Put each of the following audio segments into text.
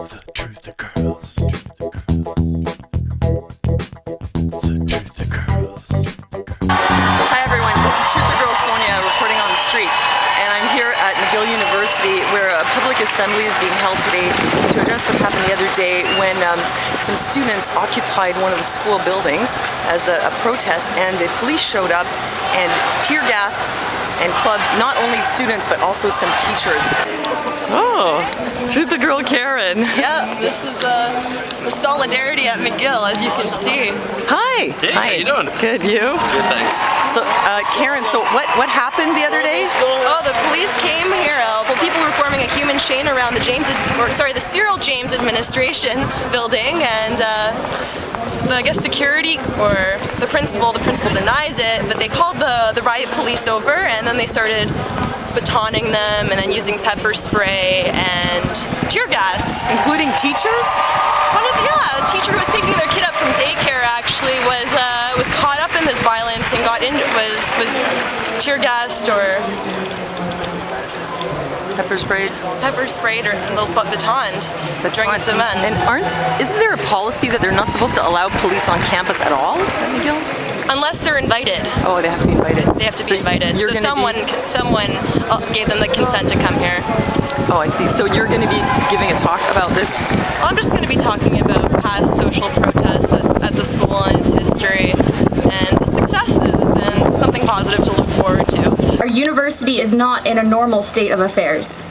The Truther Girls. The Truther Girls. Hi everyone, this is TrutherGirl Sonia reporting on the street, and I'm here at McGill University where a public assembly is being held today to address what happened the other day when some students occupied one of the school buildings as a protest, and the police showed up and tear gassed and clubbed not only students but also some teachers. Oh, TrutherGirl Karen. Yeah, this is the solidarity at McGill, as you can see. Hi. Hey, Hi. how you doing? Good, you? Good, thanks. So, Karen, so what happened the other day? Oh, the police came here. Well, people were forming a human chain around the Cyril James administration building, and I guess security or the principal denies it, but they called the riot police over, and then they started batoning them and then using pepper spray and tear gas. Including teachers? A teacher who was picking their kid up from daycare actually was caught up in this violence and was tear gassed or Pepper sprayed or batoned during this event. And isn't there a policy that they're not supposed to allow police on campus at all at McGill? Unless they're invited. Oh, they have to be invited. They have to be invited. So someone gave them the consent to come here. Oh, I see. So you're going to be giving a talk about this? Well, I'm just going to be talking about past social protests at the school and its history and the successes and something positive to look forward to. Our university is not in a normal state of affairs.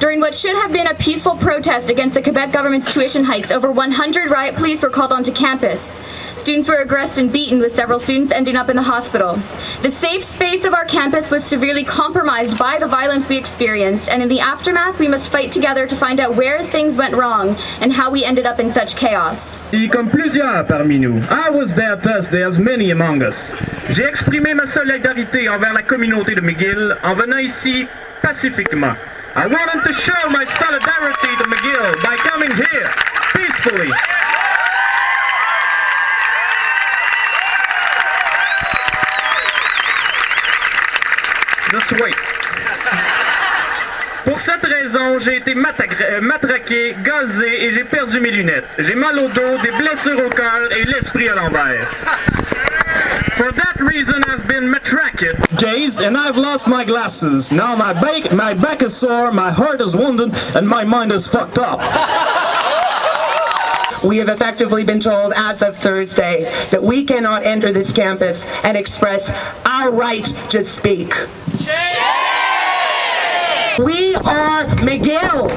During what should have been a peaceful protest against the Quebec government's tuition hikes, over 100 riot police were called onto campus. Students were aggressed and beaten, with several students ending up in the hospital. The safe space of our campus was severely compromised by the violence we experienced, and in the aftermath we must fight together to find out where things went wrong and how we ended up in such chaos. Comme plusieurs parmi nous, I was there Thursday as many among us. J'ai exprimé ma solidarité envers la communauté de McGill en venant ici pacifiquement. I wanted to show my solidarity to McGill by coming here peacefully. Just wait. Pour cette raison, j'ai été matraqué, gazé et j'ai perdu mes lunettes. J'ai mal au dos, des blessures au cœur et l'esprit à l'envers. For that reason, I've been matraqued, dazed, and I've lost my glasses. Now my back is sore, my heart is wounded, and my mind is fucked up. We have effectively been told as of Thursday that we cannot enter this campus and express our right to speak. We are McGill.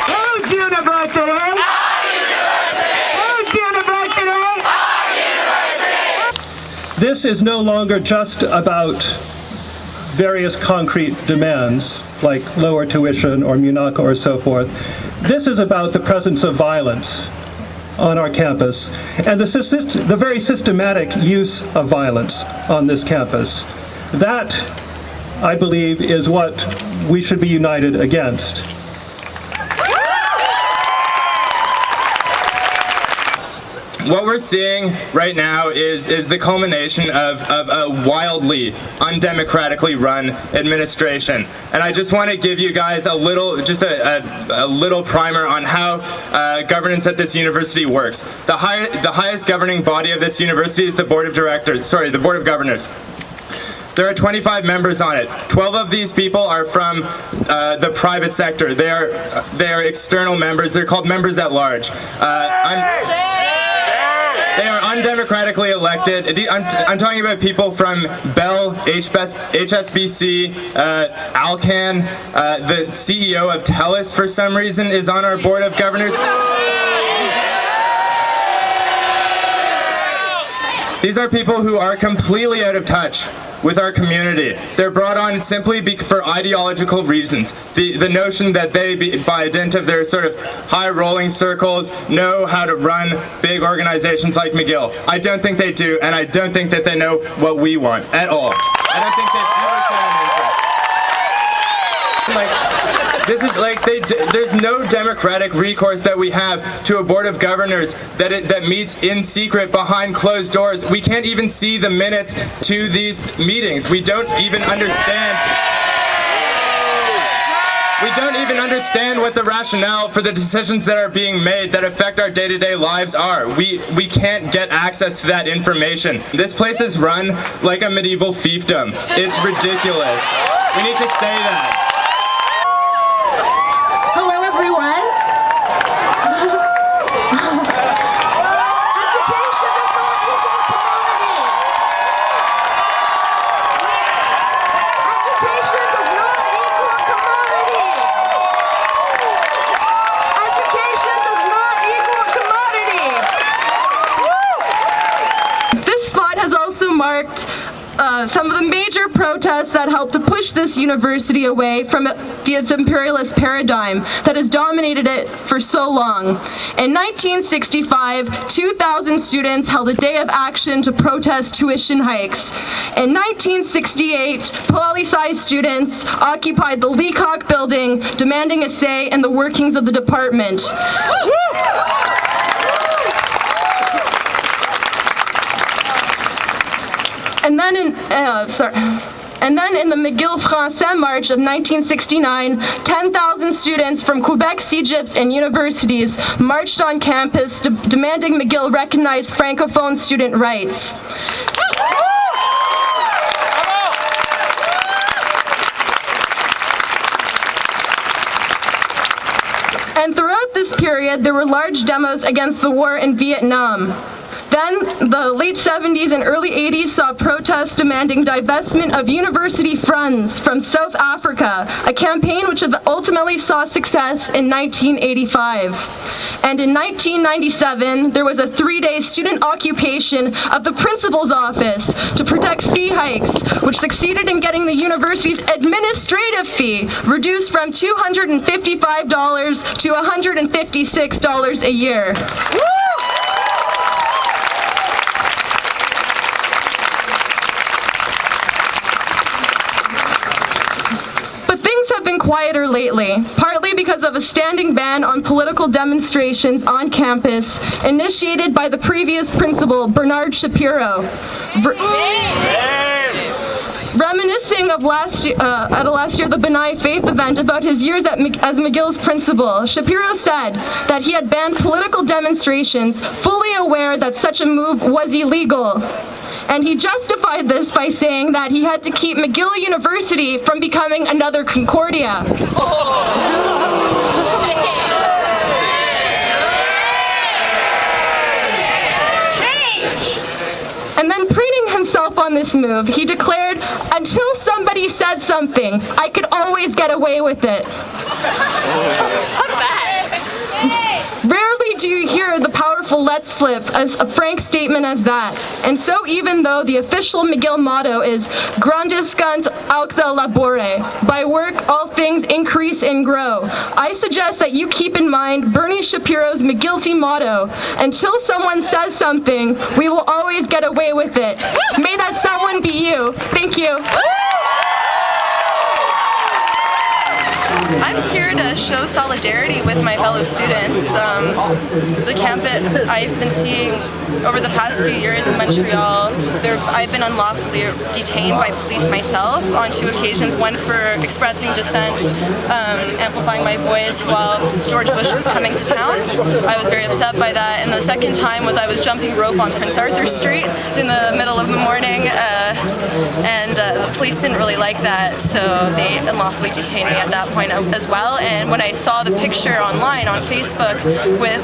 Whose university? Our university. Whose university? Our university. This is no longer just about various concrete demands like lower tuition or MUNACA or so forth. This is about the presence of violence on our campus and the very systematic use of violence on this campus. That, I believe, is what we should be united against. What we're seeing right now is the culmination of a wildly undemocratically run administration, and I just want to give you guys a little primer on how governance at this university works. The highest governing body of this university is the Board of Governors. There are 25 members on it. 12 of these people are from the private sector. They are external members. They're called members at large. They are undemocratically elected. I'm talking about people from Bell, HSBC, Alcan. The CEO of TELUS, for some reason, is on our board of governors. These are people who are completely out of touch with our community. They're brought on simply for ideological reasons. The notion that they, by dint of their sort of high-rolling circles, know how to run big organizations like McGill. I don't think they do, and I don't think that they know what we want at all. I don't think they've ever shown an interest. There's no democratic recourse that we have to a board of governors that meets in secret behind closed doors. We can't even see the minutes to these meetings. We don't even understand. We don't even understand what the rationale for the decisions that are being made that affect our day-to-day lives are. We can't get access to that information. This place is run like a medieval fiefdom. It's ridiculous. We need to say that. Hello, everyone. Education does not equal commodity. Education does not equal commodity. Education does not equal commodity. This spot has also marked some of the major protests that helped to push this university away from its imperialist paradigm that has dominated it for so long. In 1965, 2,000 students held a day of action to protest tuition hikes. In 1968, poli-sci students occupied the Leacock building, demanding a say in the workings of the department. And then in the McGill Français March of 1969, 10,000 students from Quebec, Egypt, and universities marched on campus demanding McGill recognize Francophone student rights. And throughout this period, there were large demos against the war in Vietnam. Then, the late 70s and early 80s saw protests demanding divestment of university funds from South Africa, a campaign which ultimately saw success in 1985. And in 1997, there was a 3-day student occupation of the principal's office to protect fee hikes, which succeeded in getting the university's administrative fee reduced from $255 to $156 a year. Quieter lately, partly because of a standing ban on political demonstrations on campus initiated by the previous principal, Bernard Shapiro. Reminiscing of last year, the Benai Faith event about his years as McGill's principal, Shapiro said that he had banned political demonstrations, fully aware that such a move was illegal. And he justified this by saying that he had to keep McGill University from becoming another Concordia. And then preening himself on this move, he declared, "Until somebody said something, I could always get away with it." Rarely do you hear the powerful let slip as a frank statement as that. And so even though the official McGill motto is grandiscant aucta labore, by work all things increase and grow, I suggest that you keep in mind Bernie Shapiro's McGillty motto, until someone says something, we will always get away with it. May that someone be you. Thank you. I'm here to show solidarity with my fellow students. The campus I've been seeing over the past few years in Montreal, I've been unlawfully detained by police myself on 2 occasions, one for expressing dissent, amplifying my voice while George Bush was coming to town. I was very upset by that, and the second time was I was jumping rope on Prince Arthur Street in the middle of the morning, and the police didn't really like that, so they unlawfully detained me at that point as well. And when I saw the picture online on Facebook with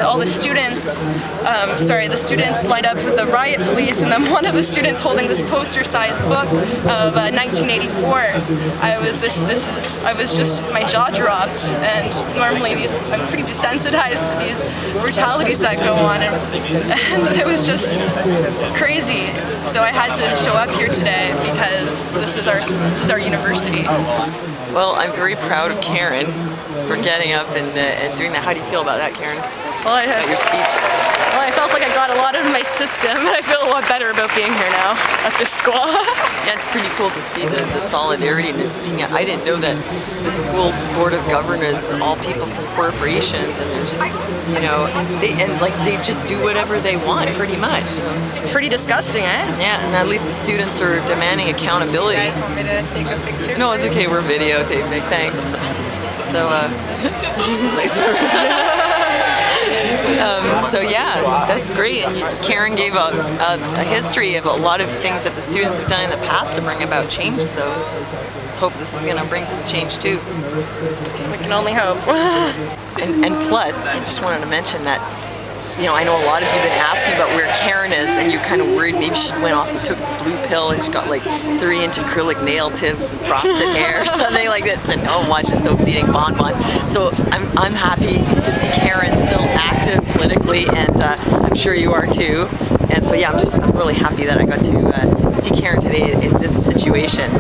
all the students, the students lined up with the riot police, and then one of the students holding this poster-sized book of 1984, I was just, my jaw dropped. And normally I'm pretty desensitized to these brutalities that go on, and it was just crazy. So I had to show up here today because this is our university. Well, I'm very proud of Karen for getting up and doing that. How do you feel about that, Karen? Well, about your speech? Well, I felt like I got a lot out of my system, and I feel a lot better about being here now at this school. Yeah, it's pretty cool to see the solidarity and just being. I didn't know that the school's board of governors is all people from corporations, and there's, you know, they just do whatever they want, pretty much. So, Pretty disgusting, eh? yeah, and at least the students are demanding accountability. You guys want me to take a picture? No, it's okay. We're videotaping. Thanks. So, it's nice. So yeah, that's great. And Karen gave a history of a lot of things that the students have done in the past to bring about change. So let's hope this is going to bring some change too. We can only hope. And plus, I just wanted to mention that, you know, I know a lot of you have been asking about where Karen is, and you're kind of worried maybe she went off and took the blue pill and she got like 3-inch acrylic nail tips and frosted hair or something like this. And no one watches soaps eating bonbons. So I'm happy to see Karen still active politically, and I'm sure you are too. And so yeah, I'm really happy that I got to see Karen today in this situation.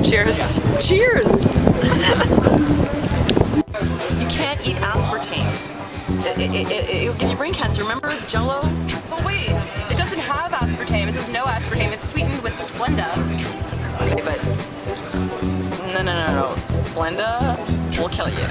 Cheers. Cheers! You can't eat aspartame. It'll give you brain cancer. Remember Jell-O? But wait, it doesn't have aspartame. It says no aspartame. It's sweetened with Splenda. Okay, but no. Splenda will kill you.